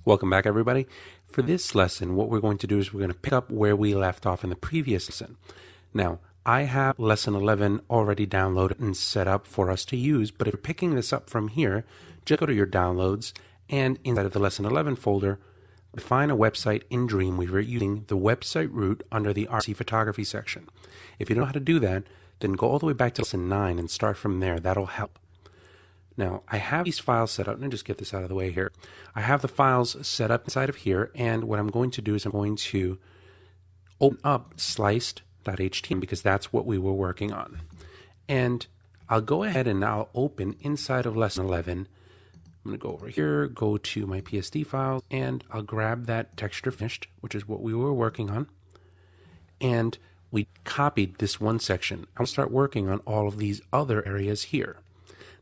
Welcome back, everybody. For this lesson, what we're going to do is we're going to pick up where we left off in the previous lesson. Now, I have lesson 11 already downloaded and set up for us to use, but if you're picking this up from here, just go to your downloads and inside of the lesson 11 folder, find a website in Dreamweaver using the website root under the RC photography section. If you don't know how to do that, then go all the way back to lesson 9 and start from there. That'll help. Now, I have these files set up. Let me just get this out of the way here. I have the files set up inside of here, and what I'm going to do is I'm going to open up sliced.html because that's what we were working on. And I'll go ahead and I'll open inside of lesson 11. I'm going to go over here, go to my PSD files, and I'll grab that texture finished, which is what we were working on. And we copied this one section. I'll start working on all of these other areas here.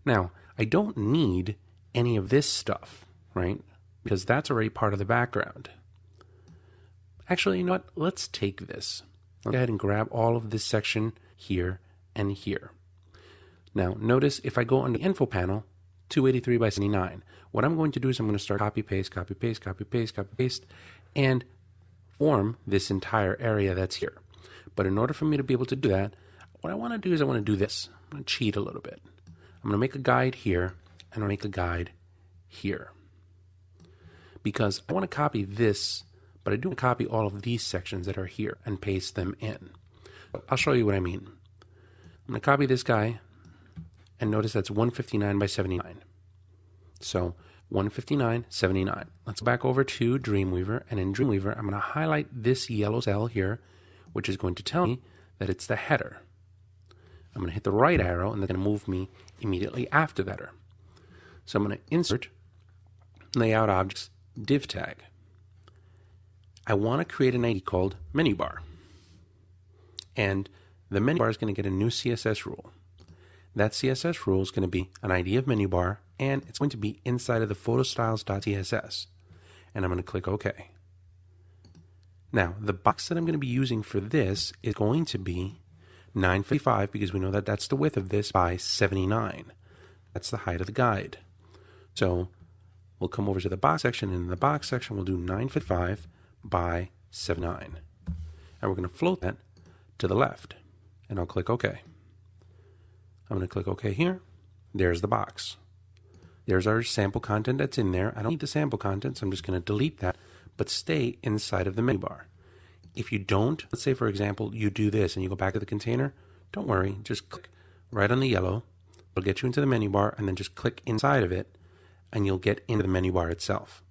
Now, I don't need any of this stuff, right? Because that's already part of the background. Actually, you know what? Let's take this. Let's go ahead and grab all of this section here and here. Now, notice if I go on the info panel, 283 by 79, what I'm going to do is I'm going to start copy, paste, copy, paste, copy, paste, copy, paste, and form this entire area that's here. But in order for me to be able to do that, what I want to do is I want to do this. I'm going to cheat a little bit. I'm going to make a guide here, and I'll make a guide here. Because I want to copy this, but I do want to copy all of these sections that are here and paste them in. I'll show you what I mean. I'm going to copy this guy, and notice that's 159 by 79. So 159, 79. Let's go back over to Dreamweaver, and in Dreamweaver, I'm going to highlight this yellow cell here, which is going to tell me that it's the header. I'm going to hit the right arrow, and they're going to move me immediately after that. So I'm going to insert layout objects div tag. I want to create an ID called menu bar. And the menu bar is going to get a new CSS rule. That CSS rule is going to be an ID of menu bar, and it's going to be inside of the photostyles.css. And I'm going to click OK. Now, the box that I'm going to be using for this is going to be 955 because we know that that's the width of this by 79. That's the height of the guide. So we'll come over to the box section, and in the box section we'll do 955 by 79. And we're going to float that to the left. And I'll click OK. I'm going to click OK here. There's the box. There's our sample content that's in there. I don't need the sample content, so I'm just going to delete that, but stay inside of the menu bar. If you don't, let's say for example, you do this and you go back to the container, don't worry, just click right on the yellow. It'll get you into the menu bar, and then just click inside of it and you'll get into the menu bar itself.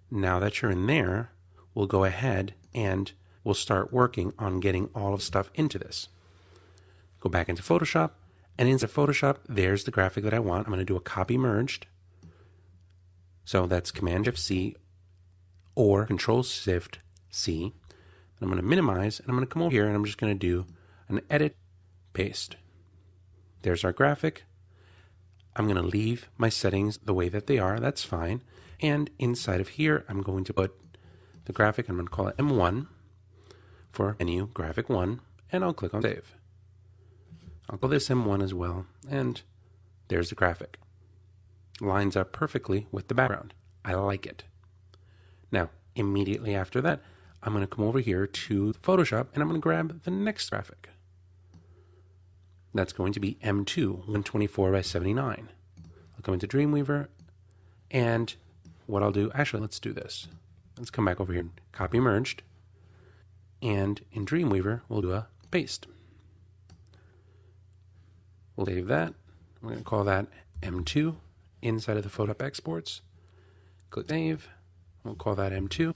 Now that you're in there, we'll go ahead and we'll start working on getting all of the stuff into this. Go back into Photoshop, and inside Photoshop, there's the graphic that I want. I'm going to do a copy merged. So that's Command-Shift-C or Control-Shift-C. I'm going to minimize, and I'm going to come over here, and I'm just going to do an edit, paste. There's our graphic. I'm going to leave my settings the way that they are. That's fine. And inside of here, I'm going to put the graphic. I'm going to call it M1 for menu, graphic 1, and I'll click on save. I'll call this M1 as well, and there's the graphic. Lines up perfectly with the background. I like it. Now, immediately after that, I'm going to come over here to Photoshop, and I'm going to grab the next graphic. That's going to be M2, 124 by 79. I'll come into Dreamweaver, and what I'll do, actually, let's do this. Let's come back over here and copy merged, and in Dreamweaver, we'll do a paste. We'll save that. We're going to call that M2 inside of the Photoshop exports. Click save. We'll call that M2.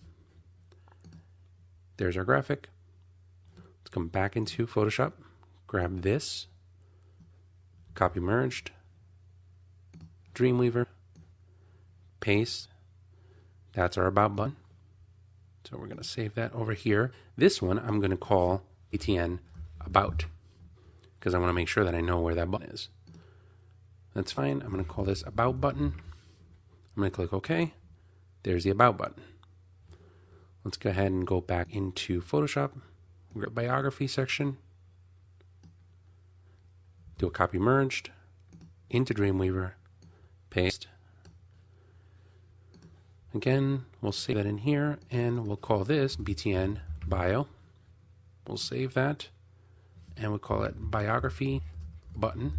There's our graphic. Let's come back into Photoshop, grab this, copy merged, Dreamweaver, paste. That's our about button. So we're going to save that over here. This one I'm going to call ATN about because I want to make sure that I know where that button is. That's fine. I'm going to call this about button. I'm going to click OK. There's the about button. Let's go ahead and go back into Photoshop, biography section, do a copy merged into Dreamweaver, paste. Again, we'll save that in here, and we'll call this BTN Bio. We'll save that, and we'll call it Biography Button.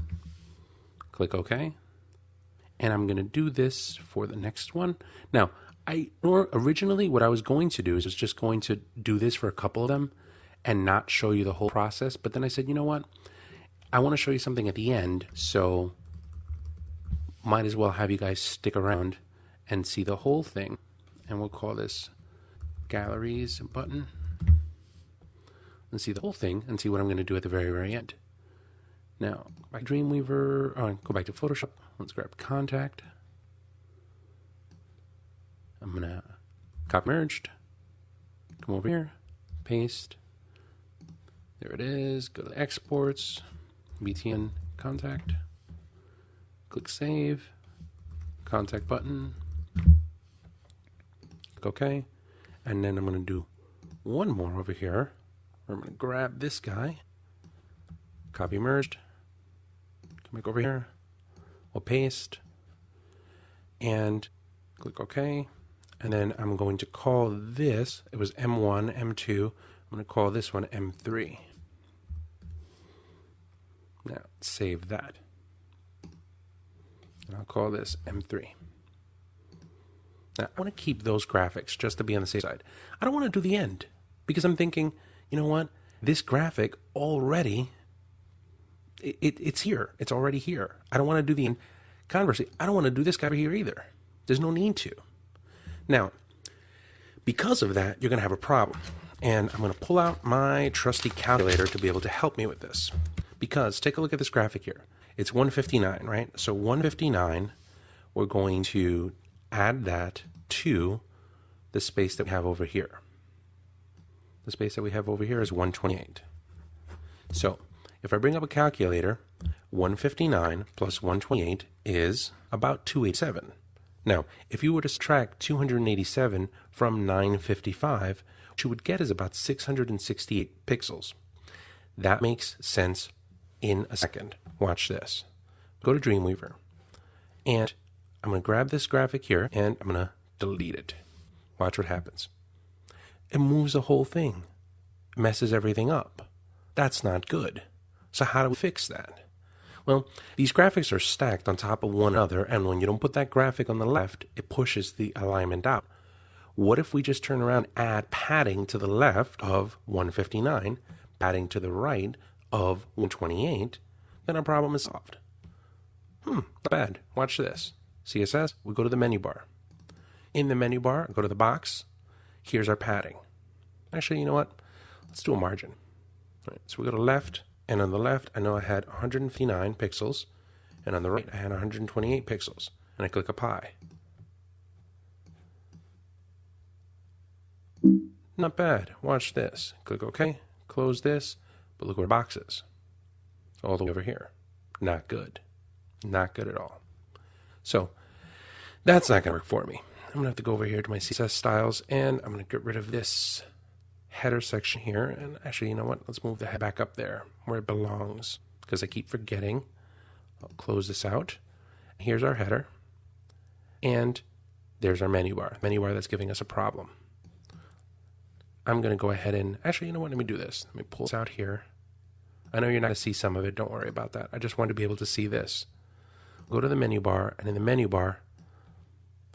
Click OK. And I'm going to do this for the next one. Now, originally what I was going to do is just going to do this for a couple of them and not show you the whole process. But then I said, you know what? I want to show you something at the end, so might as well have you guys stick around and see the whole thing. And we'll call this Galleries Button. And see the whole thing and see what I'm going to do at the very, very end. Now, by Dreamweaver, go back to Photoshop. Let's grab Contact. I'm going to copy merged. Come over here, paste. There it is. Go to Exports, BTN Contact. Click Save. Contact button. Click OK. And then I'm going to do one more over here. I'm going to grab this guy. Copy merged. Come back over here. We'll paste. And click OK. And then I'm going to call this, it was M1, M2. I'm going to call this one M3. Now, save that. And I'll call this M3. Now, I want to keep those graphics just to be on the safe side. I don't want to do the end because I'm thinking, you know what? This graphic already, it's here. It's already here. I don't want to do the end. Conversely, I don't want to do this guy over here either. There's no need to. Now, because of that, you're going to have a problem. And I'm going to pull out my trusty calculator to be able to help me with this. Because, take a look at this graphic here. It's 159, right? So 159, we're going to add that to the space that we have over here. The space that we have over here is 128. So, if I bring up a calculator, 159 plus 128 is about 287. Now, if you were to subtract 287 from 955, what you would get is about 668 pixels. That makes sense in a second. Watch this. Go to Dreamweaver. And I'm going to grab this graphic here, and I'm going to delete it. Watch what happens. It moves the whole thing. It messes everything up. That's not good. So how do we fix that? Well, these graphics are stacked on top of one another, and when you don't put that graphic on the left, it pushes the alignment out. What if we just turn around and add padding to the left of 159, padding to the right of 128, then our problem is solved. Not bad. Watch this. CSS, we go to the menu bar. In the menu bar, go to the box. Here's our padding. Actually, you know what? Let's do a margin. All right, so we go to left. And on the left, I know I had 159 pixels. And on the right, I had 128 pixels. And I click Apply. Not bad. Watch this. Click OK. Close this. But look where the box is. All the way over here. Not good. Not good at all. So, that's not going to work for me. I'm going to have to go over here to my CSS styles. And I'm going to get rid of this header section here, and actually, you know what? Let's move the head back up there where it belongs because I keep forgetting. I'll close this out. Here's our header, and there's our menu bar. Menu bar that's giving us a problem. I'm going to go ahead and actually, you know what? Let me do this. Let me pull this out here. I know you're not going to see some of it. Don't worry about that. I just want to be able to see this. Go to the menu bar, and in the menu bar,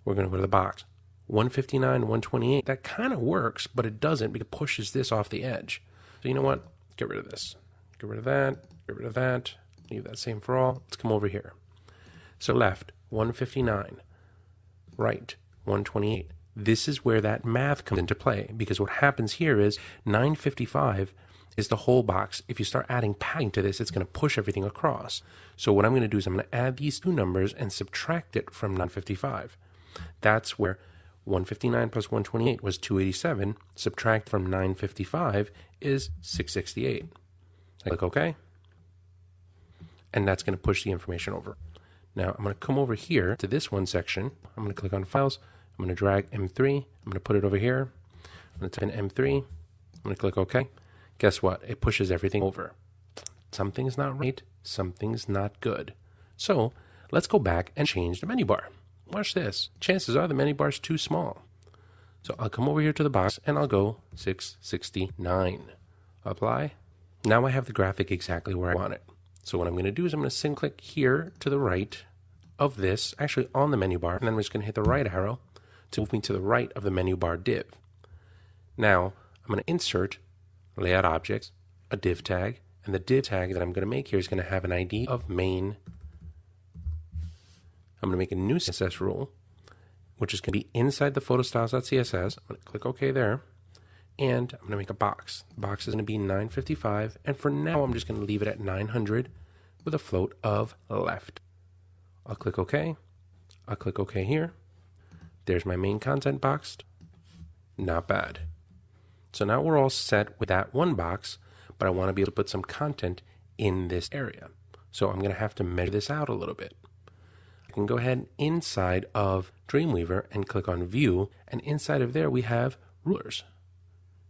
we're going to go to the box. 159, 128, that kind of works, but it doesn't because it pushes this off the edge. So you know what? Get rid of this. Get rid of that. Get rid of that. Leave that same for all. Let's come over here. So left, 159. Right, 128. This is where that math comes into play because what happens here is 955 is the whole box. If you start adding padding to this, it's going to push everything across. So what I'm going to do is I'm going to add these two numbers and subtract it from 955. That's where 159 plus 128 was 287. Subtract from 955 is 668. I click OK. And that's going to push the information over. Now I'm going to come over here to this one section. I'm going to click on Files. I'm going to drag M3. I'm going to put it over here. I'm going to type in M3. I'm going to click OK. Guess what? It pushes everything over. Something's not right. Something's not good. So let's go back and change the menu bar. watch this. Chances are the menu bar is too small. So I'll come over here to the box and I'll go 669. Apply. Now I have the graphic exactly where I want it. So what I'm going to do is I'm going to single click here to the right of this, actually on the menu bar, and then I'm just going to hit the right arrow to move me to the right of the menu bar div. Now I'm going to insert layout objects, a div tag, and the div tag that I'm going to make here is going to have an ID of main. I'm going to make a new CSS rule, which is going to be inside the photostyles.css. I'm going to click OK there, and I'm going to make a box. The box is going to be 955, and for now I'm just going to leave it at 900 with a float of left. I'll click OK. I'll click OK here. There's my main content box. Not bad. So now we're all set with that one box, but I want to be able to put some content in this area. So I'm going to have to measure this out a little bit. I can go ahead inside of Dreamweaver and click on View, and inside of there we have rulers.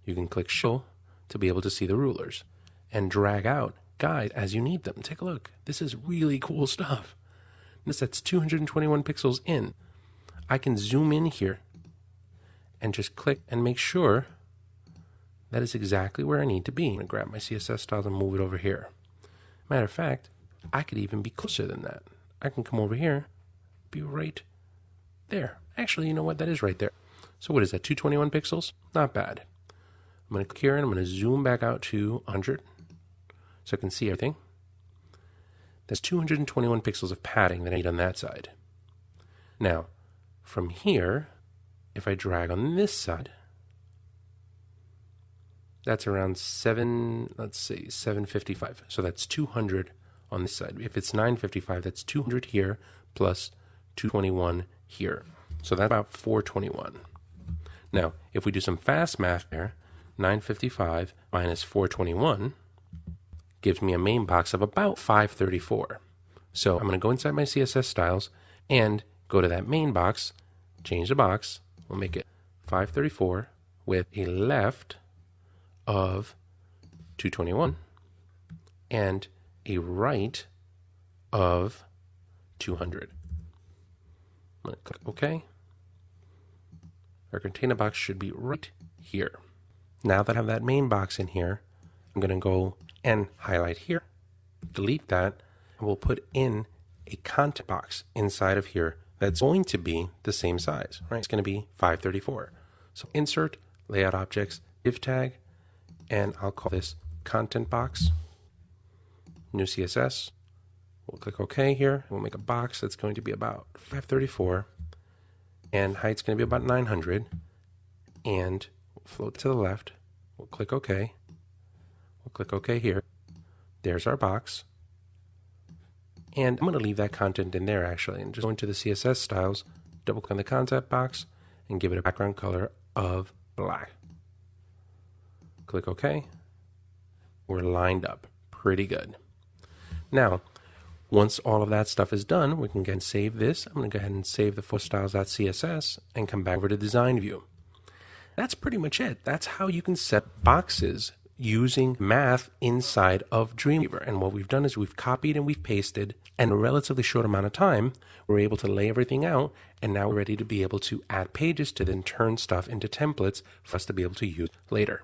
You can click Show to be able to see the rulers and drag out guides as you need them. Take a look. This is really cool stuff. Notice that's 221 pixels in. I can zoom in here and just click and make sure that is exactly where I need to be. I'm going to grab my CSS styles and move it over here. Matter of fact, I could even be closer than that. I can come over here, be right there. Actually, you know what? That is right there. So what is that, 221 pixels? Not bad. I'm going to click here and I'm going to zoom back out to 100 so I can see everything. That's 221 pixels of padding that I need on that side. Now, from here, if I drag on this side, that's around 755. So that's 200 on this side. If it's 955, that's 200 here plus 221 here. So that's about 421. Now, if we do some fast math there, 955 minus 421 gives me a main box of about 534. So I'm going to go inside my CSS styles and go to that main box, change the box. We'll make it 534 with a left of 221 and a right of 200. I'm going to click OK. Our container box should be right here. Now that I have that main box in here, I'm going to go and highlight here, delete that, and we'll put in a content box inside of here that's going to be the same size, right? It's going to be 534. So insert layout objects, div tag, and I'll call this content box, new CSS. We'll click OK here. We'll make a box that's going to be about 534, and height's going to be about 900, and we'll float to the left. We'll click OK. We'll click OK here. There's our box. And I'm going to leave that content in there actually, and just go into the CSS styles, double click on the content box, and give it a background color of black. Click OK. We're lined up. Pretty good. Now, once all of that stuff is done, we can go and save this. I'm going to go ahead and save the photostyles.css and come back over to design view. That's pretty much it. That's how you can set boxes using math inside of Dreamweaver. And what we've done is we've copied and we've pasted, and in a relatively short amount of time, we're able to lay everything out, and now we're ready to be able to add pages to then turn stuff into templates for us to be able to use later.